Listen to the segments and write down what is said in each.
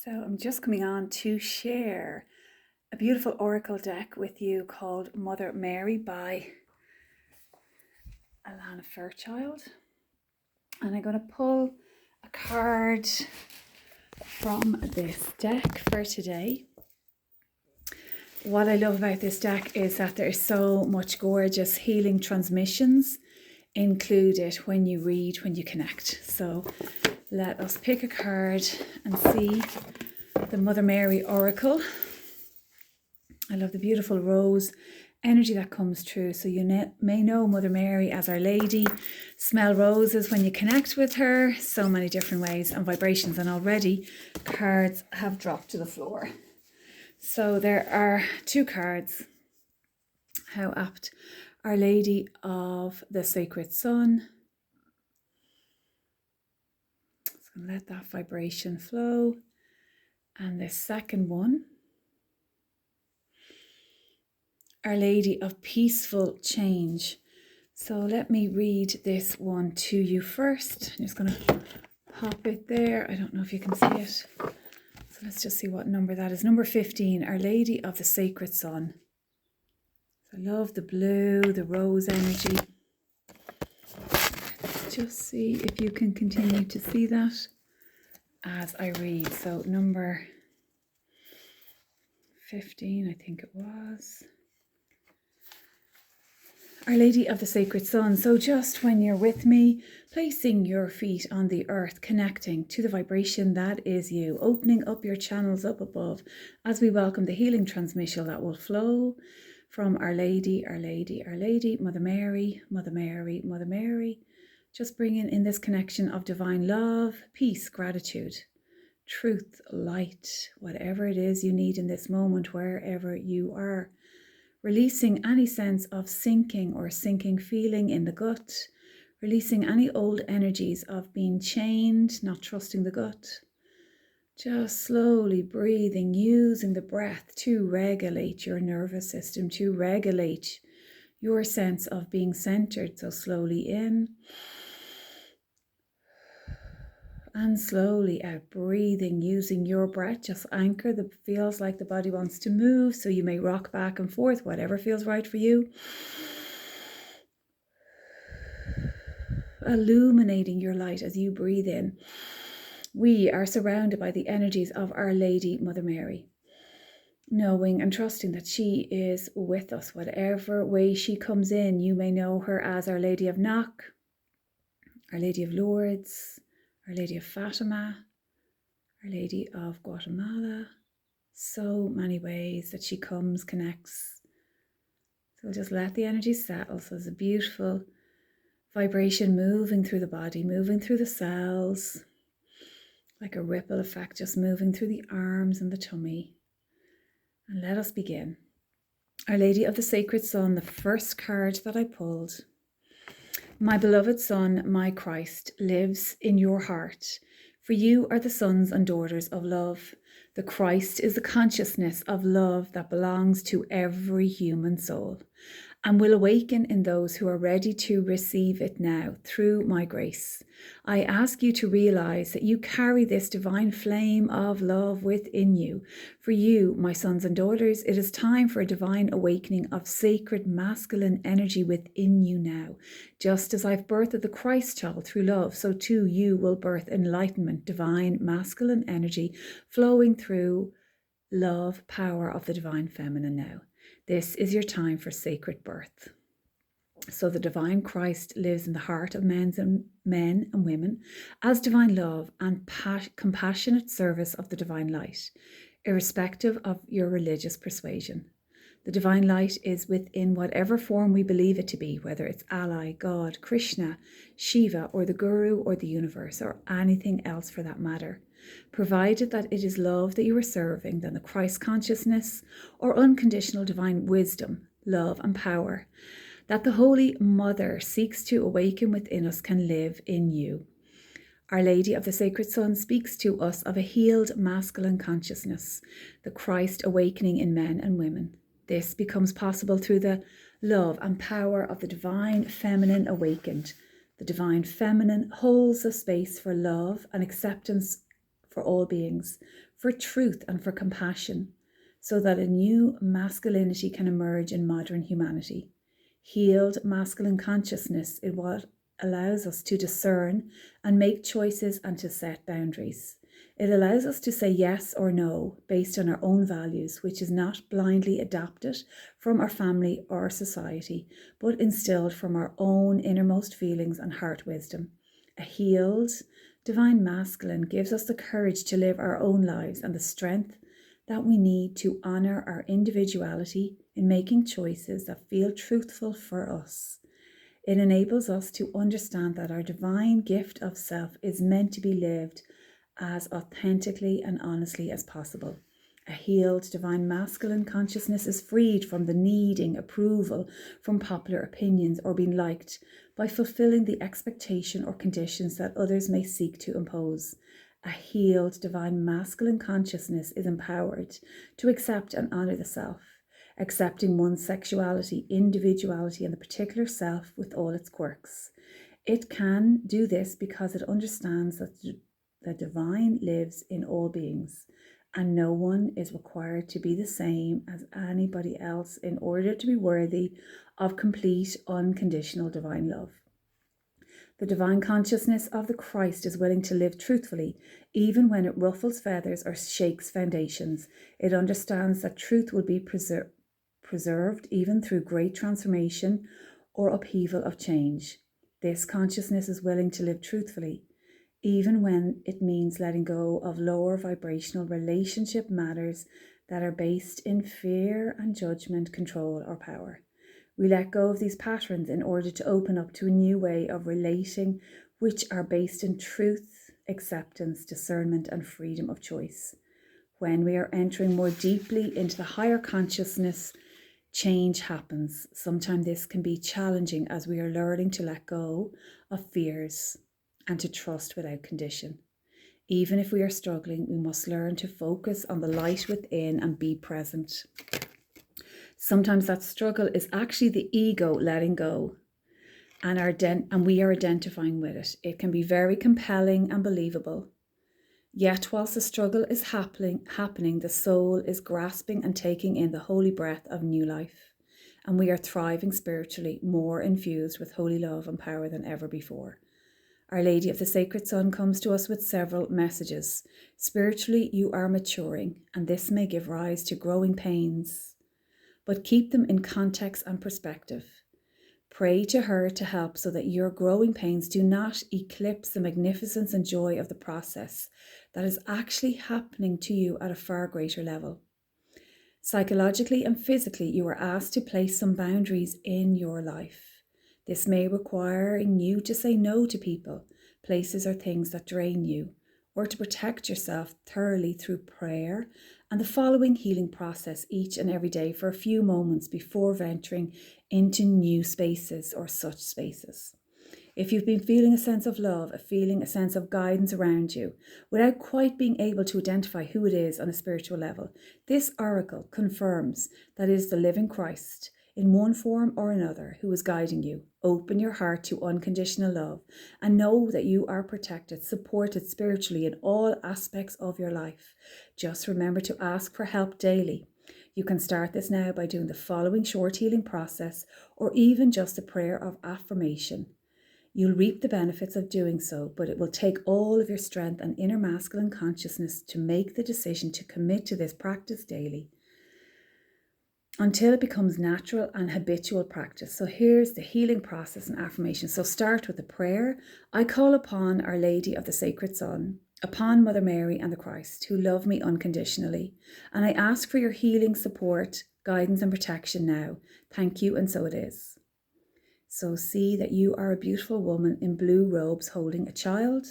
So I'm just coming on to share a beautiful oracle deck with you called Mother Mary by Alana Fairchild. And I'm going to pull a card from this deck for today. What I love about this deck is that there's so much gorgeous healing transmissions included when you read, when you connect. So let us pick a card and see the Mother Mary Oracle. I love the beautiful rose energy that comes through. So you may know Mother Mary as Our Lady. Smell roses when you connect with her. So many different ways and vibrations. And already cards have dropped to the floor. So there are two cards. How apt. Our Lady of the Sacred Sun. So I'm going to let that vibration flow. And the second one, Our Lady of Peaceful Change. So let me read this one to you first. I'm just going to pop it there. I don't know if you can see it. So let's just see what number that is. Number 15, Our Lady of the Sacred Sun. So I love the blue, the rose energy. Let's just see if you can continue to see that as I read. So number 15, I think it was. Our Lady of the Sacred Sun. So just when you're with me, placing your feet on the earth, connecting to the vibration that is you, opening up your channels up above as we welcome the healing transmission that will flow from Our Lady, Our Lady, Our Lady, Mother Mary, Mother Mary, Mother Mary. Just bringing in this connection of divine love, peace, gratitude, truth, light, whatever it is you need in this moment, wherever you are. Releasing any sense of sinking feeling in the gut. Releasing any old energies of being chained, not trusting the gut. Just slowly breathing, using the breath to regulate your nervous system, to regulate your sense of being centered. So slowly in. And slowly out, breathing, using your breath, just anchor that feels like the body wants to move. So you may rock back and forth, whatever feels right for you. Illuminating your light as you breathe in. We are surrounded by the energies of Our Lady, Mother Mary. Knowing and trusting that she is with us, whatever way she comes in. You may know her as Our Lady of Knock, Our Lady of Lourdes, Our Lady of Fatima, Our Lady of Guatemala. So many ways that she comes, connects. So just let the energy settle. So there's a beautiful vibration moving through the body, moving through the cells, like a ripple effect, just moving through the arms and the tummy. And let us begin. Our Lady of the Sacred Sun, the first card that I pulled. My beloved Son, my Christ, lives in your heart. For you are the sons and daughters of love. The Christ is the consciousness of love that belongs to every human soul and will awaken in those who are ready to receive it now through my grace. I ask you to realize that you carry this divine flame of love within you. For you, my sons and daughters, it is time for a divine awakening of sacred masculine energy within you now. Just as I've birthed the Christ child through love, so too you will birth enlightenment, divine masculine energy flowing through love, power of the divine feminine now. This is your time for sacred birth. So the divine Christ lives in the heart of men and women as divine love and compassionate service of the divine light, irrespective of your religious persuasion. The divine light is within whatever form we believe it to be, whether it's Allah, God, Krishna, Shiva, or the Guru, or the universe, or anything else for that matter. Provided that it is love that you are serving, then the Christ consciousness or unconditional divine wisdom, love and power that the Holy Mother seeks to awaken within us can live in you. Our Lady of the Sacred Sun speaks to us of a healed masculine consciousness, the Christ awakening in men and women. This becomes possible through the love and power of the divine feminine awakened. The divine feminine holds a space for love and acceptance for all beings, for truth and for compassion, so that a new masculinity can emerge in modern humanity. Healed masculine consciousness is what allows us to discern and make choices and to set boundaries. It allows us to say yes or no based on our own values, which is not blindly adapted from our family or society, but instilled from our own innermost feelings and heart wisdom. A healed, divine masculine gives us the courage to live our own lives and the strength that we need to honour our individuality in making choices that feel truthful for us. It enables us to understand that our divine gift of self is meant to be lived as authentically and honestly as possible. A healed divine masculine consciousness is freed from the needing approval from popular opinions or being liked by fulfilling the expectation or conditions that others may seek to impose. A healed divine masculine consciousness is empowered to accept and honour the self, accepting one's sexuality, individuality, and the particular self with all its quirks. It can do this because it understands that the divine lives in all beings, and no one is required to be the same as anybody else in order to be worthy of complete, unconditional divine love. The divine consciousness of the Christ is willing to live truthfully, even when it ruffles feathers or shakes foundations. It understands that truth will be preserved even through great transformation or upheaval of change. This consciousness is willing to live truthfully, even when it means letting go of lower vibrational relationship matters that are based in fear and judgment, control, or power. We let go of these patterns in order to open up to a new way of relating, which are based in truth, acceptance, discernment, and freedom of choice. When we are entering more deeply into the higher consciousness, change happens. Sometimes this can be challenging as we are learning to let go of fears and to trust without condition. Even if we are struggling, we must learn to focus on the light within and be present. Sometimes that struggle is actually the ego letting go, and we are identifying with it. It can be very compelling and believable. Yet whilst the struggle is happening, the soul is grasping and taking in the holy breath of new life, and we are thriving spiritually, more infused with holy love and power than ever before. Our Lady of the Sacred Sun comes to us with several messages. Spiritually, you are maturing, and this may give rise to growing pains, but keep them in context and perspective. Pray to her to help so that your growing pains do not eclipse the magnificence and joy of the process that is actually happening to you at a far greater level. Psychologically and physically, you are asked to place some boundaries in your life. This may require you to say no to people, places, or things that drain you, or to protect yourself thoroughly through prayer and the following healing process each and every day for a few moments before venturing into new spaces or such spaces. If you've been feeling a sense of love, a sense of guidance around you, without quite being able to identify who it is on a spiritual level, this oracle confirms that it is the living Christ, in one form or another, who is guiding you. Open your heart to unconditional love and know that you are protected, supported spiritually in all aspects of your life. Just remember to ask for help daily. You can start this now by doing the following short healing process, or even just a prayer of affirmation. You'll reap the benefits of doing so, but it will take all of your strength and inner masculine consciousness to make the decision to commit to this practice daily, until it becomes natural and habitual practice. So here's the healing process and affirmation. So start with a prayer. I call upon Our Lady of the Sacred Sun, upon Mother Mary and the Christ, who love me unconditionally. And I ask for your healing support, guidance, and protection now. Thank you, and so it is. So see that you are a beautiful woman in blue robes holding a child.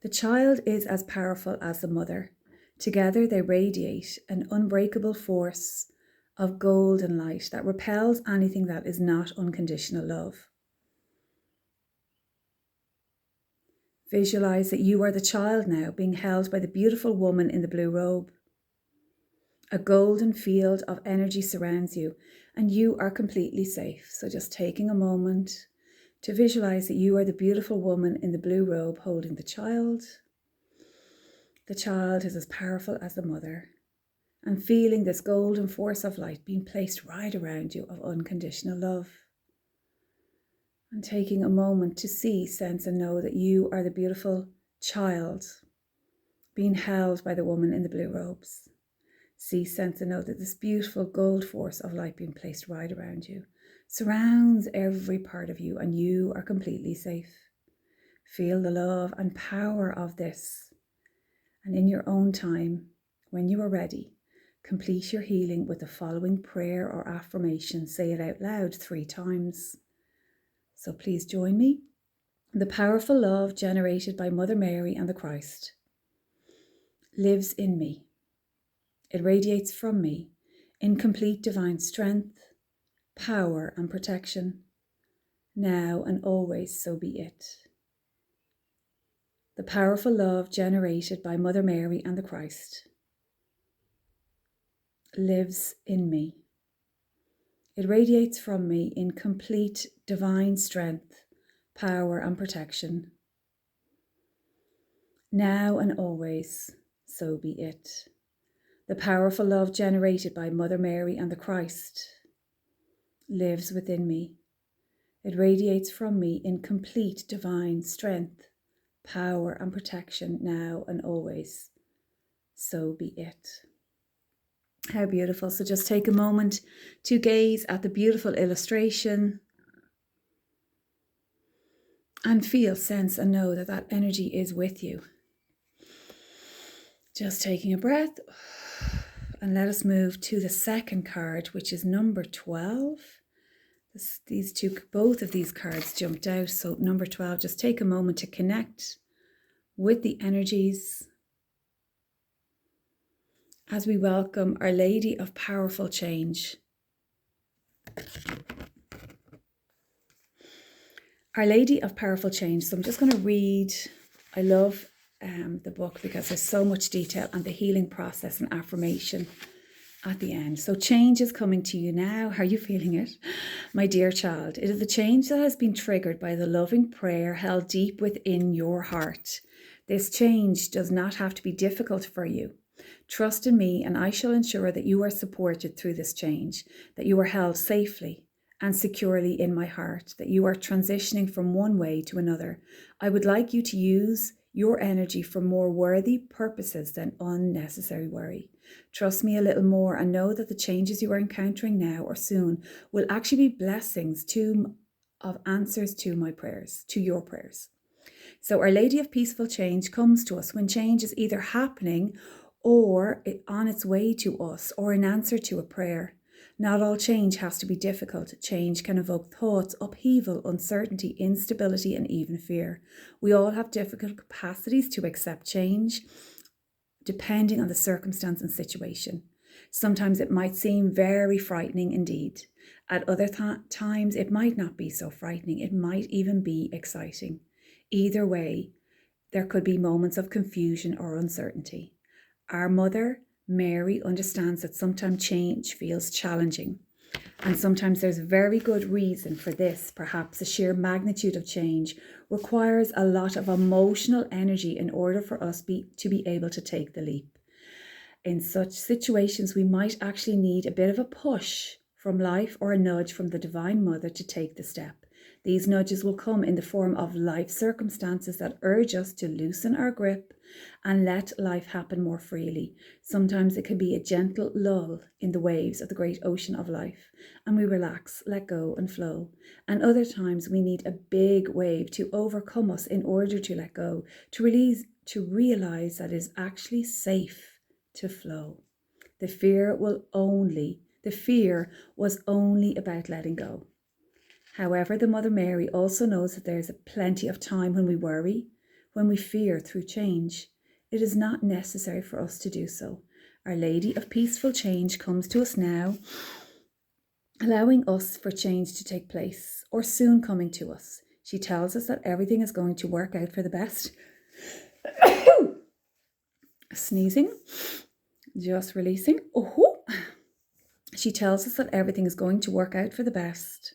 The child is as powerful as the mother. Together they radiate an unbreakable force of golden light that repels anything that is not unconditional love. Visualize that you are the child now, being held by the beautiful woman in the blue robe. A golden field of energy surrounds you, and you are completely safe. So just taking a moment to visualize that you are the beautiful woman in the blue robe holding the child. The child is as powerful as the mother, and feeling this golden force of light being placed right around you of unconditional love. And taking a moment to see, sense, and know that you are the beautiful child being held by the woman in the blue robes. See, sense, and know that this beautiful gold force of light being placed right around you surrounds every part of you, and you are completely safe. Feel the love and power of this. And in your own time, when you are ready, complete your healing with the following prayer or affirmation. Say it out loud 3 times. So please join me. The powerful love generated by Mother Mary and the Christ lives in me. It radiates from me in complete divine strength, power, and protection, now and always, so be it. The powerful love generated by Mother Mary and the Christ lives in me. It radiates from me in complete divine strength, power, and protection, now and always, so be it. The powerful love generated by Mother Mary and the Christ lives within me. It radiates from me in complete divine strength, power, and protection, now and always, so be it. How beautiful. So just take a moment to gaze at the beautiful illustration and feel, sense, and know that that energy is with you. Just taking a breath, and let us move to the second card, which is number 12. Both of these cards jumped out. So number 12, just take a moment to connect with the energies as we welcome Our Lady of Powerful Change. Our Lady of Powerful Change. So I'm just going to read. I love the book because there's so much detail and the healing process and affirmation at the end. So change is coming to you now. How are you feeling it? My dear child, it is the change that has been triggered by the loving prayer held deep within your heart. This change does not have to be difficult for you. Trust in me, and I shall ensure that you are supported through this change, that you are held safely and securely in my heart, that you are transitioning from one way to another. I would like you to use your energy for more worthy purposes than unnecessary worry. Trust me a little more and know that the changes you are encountering now or soon will actually be blessings of answers to my prayers, to your prayers. So Our Lady of Peaceful Change comes to us when change is either happening or on its way to us, or in answer to a prayer. Not all change has to be difficult. Change can evoke thoughts, upheaval, uncertainty, instability, and even fear. We all have difficult capacities to accept change, depending on the circumstance and situation. Sometimes it might seem very frightening indeed. At other times, it might not be so frightening. It might even be exciting. Either way, there could be moments of confusion or uncertainty. Our Mother, Mary, understands that sometimes change feels challenging, and sometimes there's very good reason for this. Perhaps the sheer magnitude of change requires a lot of emotional energy in order for us to be able to take the leap. In such situations, we might actually need a bit of a push from life or a nudge from the Divine Mother to take the step. These nudges will come in the form of life circumstances that urge us to loosen our grip and let life happen more freely. Sometimes it can be a gentle lull in the waves of the great ocean of life, and we relax, let go, and flow. And other times we need a big wave to overcome us in order to let go, to realize that it is actually safe to flow. The fear was only about letting go. However, the Mother Mary also knows that there is plenty of time when we worry, when we fear through change. It is not necessary for us to do so. Our Lady of Peaceful Change comes to us now, allowing us for change to take place, or soon coming to us. She tells us that everything is going to work out for the best. Sneezing, just releasing. She tells us that everything is going to work out for the best.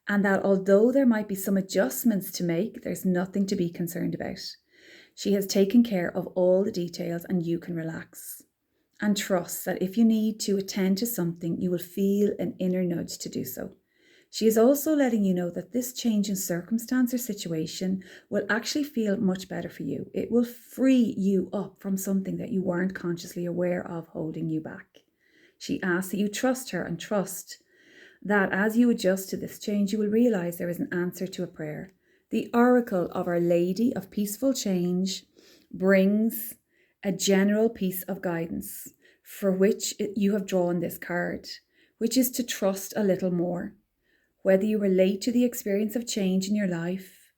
and that although there might be some adjustments to make, there's nothing to be concerned about. She has taken care of all the details and you can relax. And trust that if you need to attend to something, you will feel an inner nudge to do so. She is also letting you know that this change in circumstance or situation will actually feel much better for you. It will free you up from something that you weren't consciously aware of holding you back. She asks that you trust her and trust that as you adjust to this change, you will realize there is an answer to a prayer. The oracle of Our Lady of Peaceful Change brings a general piece of guidance for which you have drawn this card, which is to trust a little more. Whether you relate to the experience of change in your life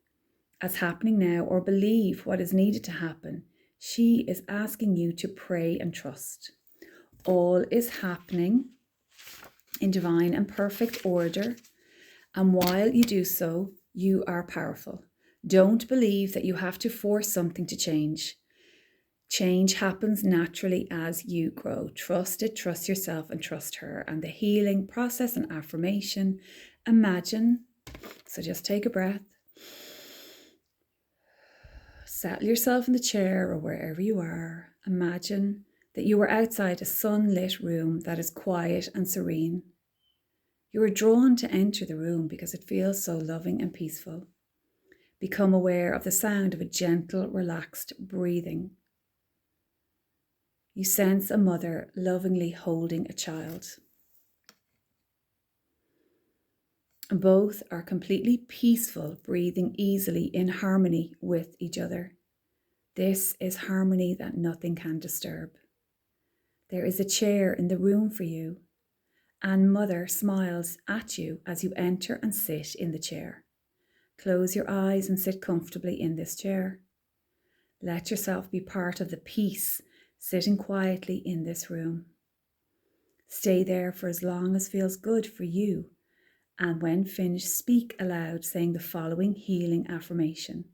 as happening now or believe what is needed to happen, she is asking you to pray and trust. All is happening in divine and perfect order, and while you do so, you are powerful. Don't believe that you have to force something to change. Change happens naturally as you grow. Trust it, trust yourself, and trust her. And the healing process and affirmation, imagine, so just take a breath, settle yourself in the chair or wherever you are. Imagine that you are outside a sunlit room that is quiet and serene. You are drawn to enter the room because it feels so loving and peaceful. Become aware of the sound of a gentle, relaxed breathing. You sense a mother lovingly holding a child. Both are completely peaceful, breathing easily in harmony with each other. This is harmony that nothing can disturb. There is a chair in the room for you, and Mother smiles at you as you enter and sit in the chair. Close your eyes and sit comfortably in this chair. Let yourself be part of the peace sitting quietly in this room. Stay there for as long as feels good for you, and when finished, speak aloud, saying the following healing affirmation.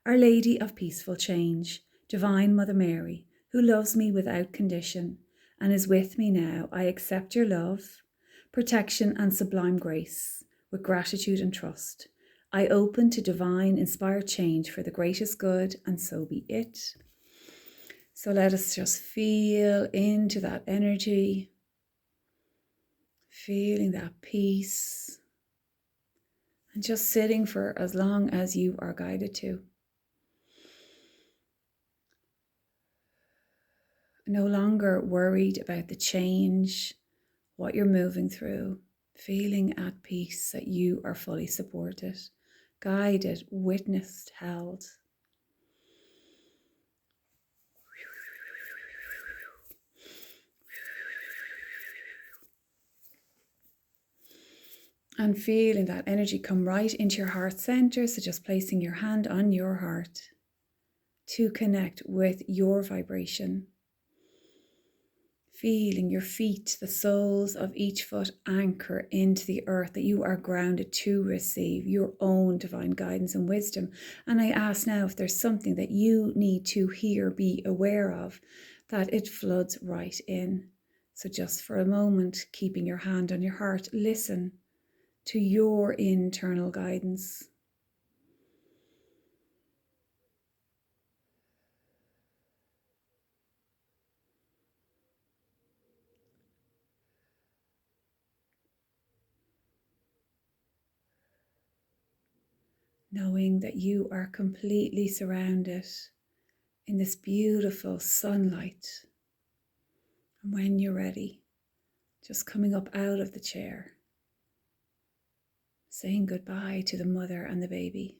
Our Lady of Peaceful Change, Divine Mother Mary, who loves me without condition and is with me now, I accept your love, protection, and sublime grace with gratitude and trust. I open to divine inspired change for the greatest good, and so be it. So let us just feel into that energy, feeling that peace, and just sitting for as long as you are guided to. No longer worried about the change, what you're moving through, feeling at peace that you are fully supported, guided, witnessed, held. And feeling that energy come right into your heart center. So just placing your hand on your heart to connect with your vibration. Feeling your feet, the soles of each foot anchor into the earth, that you are grounded to receive your own divine guidance and wisdom. And I ask now, if there's something that you need to hear, be aware of, that it floods right in. So just for a moment, keeping your hand on your heart, listen to your internal guidance. Knowing that you are completely surrounded in this beautiful sunlight. And when you're ready, just coming up out of the chair, saying goodbye to the mother and the baby,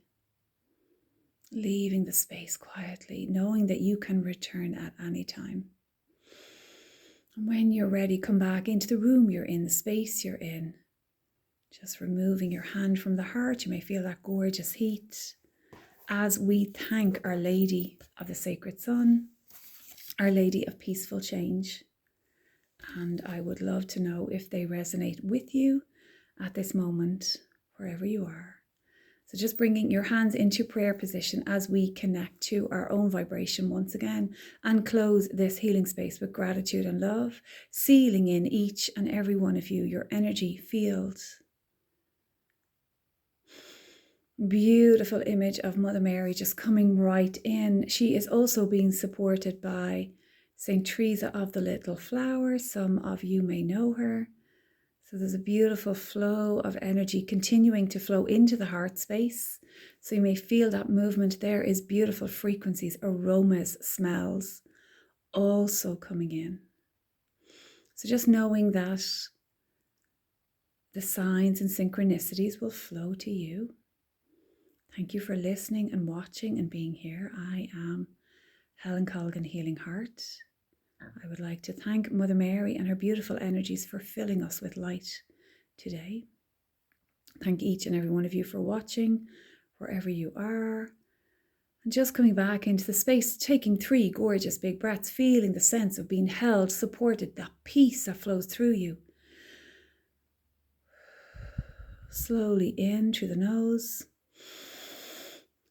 leaving the space quietly, knowing that you can return at any time. And when you're ready, come back into the room you're in, the space you're in. Just removing your hand from the heart, you may feel that gorgeous heat. As we thank Our Lady of the Sacred Sun, Our Lady of Peaceful Change. And I would love to know if they resonate with you at this moment, wherever you are. So just bringing your hands into prayer position as we connect to our own vibration once again, and close this healing space with gratitude and love, sealing in each and every one of you, your energy field. Beautiful image of Mother Mary just coming right in. She is also being supported by St. Teresa of the Little Flower. Some of you may know her. So there's a beautiful flow of energy continuing to flow into the heart space. So you may feel that movement. There is beautiful frequencies, aromas, smells also coming in. So just knowing that the signs and synchronicities will flow to you. Thank you for listening and watching and being here. I am Helen Colgan, Healing Heart. I would like to thank Mother Mary and her beautiful energies for filling us with light today. Thank each and every one of you for watching, wherever you are. And just coming back into the space, taking 3 gorgeous big breaths, feeling the sense of being held, supported, that peace that flows through you. Slowly in through the nose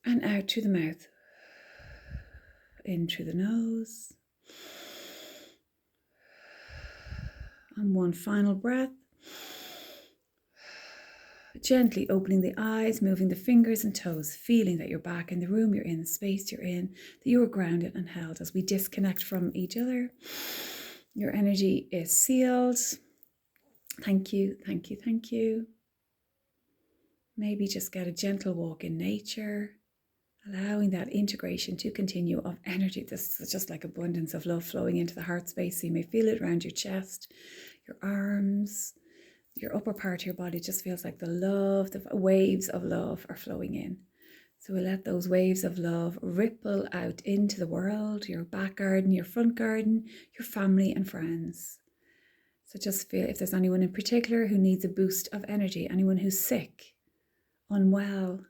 and out through the mouth. In through the nose. And one final breath. Gently opening the eyes, moving the fingers and toes, feeling that you're back in the room you're in, the space you're in, that you are grounded and held as we disconnect from each other. Your energy is sealed. Thank you, thank you, thank you. Maybe just get a gentle walk in nature, allowing that integration to continue of energy. This is just like abundance of love flowing into the heart space. So you may feel it around your chest, your arms, your upper part of your body. Just feels like the love, the waves of love are flowing in. So we'll let those waves of love ripple out into the world, your back garden, your front garden, your family and friends. So just feel if there's anyone in particular who needs a boost of energy, anyone who's sick, unwell,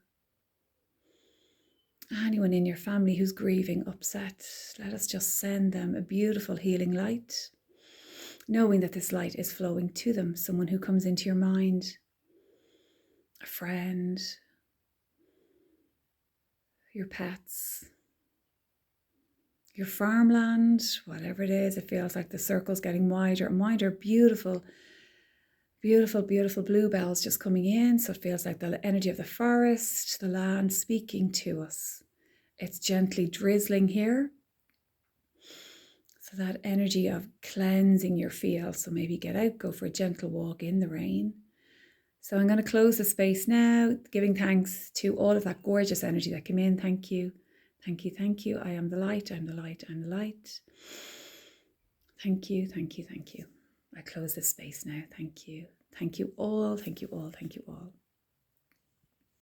anyone in your family who's grieving, upset, let us just send them a beautiful healing light, knowing that this light is flowing to them. Someone who comes into your mind, a friend, your pets, your farmland, whatever it is. It feels like the circle's getting wider and wider. Beautiful, beautiful, beautiful bluebells just coming in. So it feels like the energy of the forest, the land speaking to us. It's gently drizzling here. So that energy of cleansing your field. So maybe get out, go for a gentle walk in the rain. So I'm going to close the space now, giving thanks to all of that gorgeous energy that came in. Thank you. Thank you, thank you. I am the light, I'm the light, I'm the light. Thank you, thank you, thank you. I close this space now. Thank you. Thank you all, thank you all, thank you all.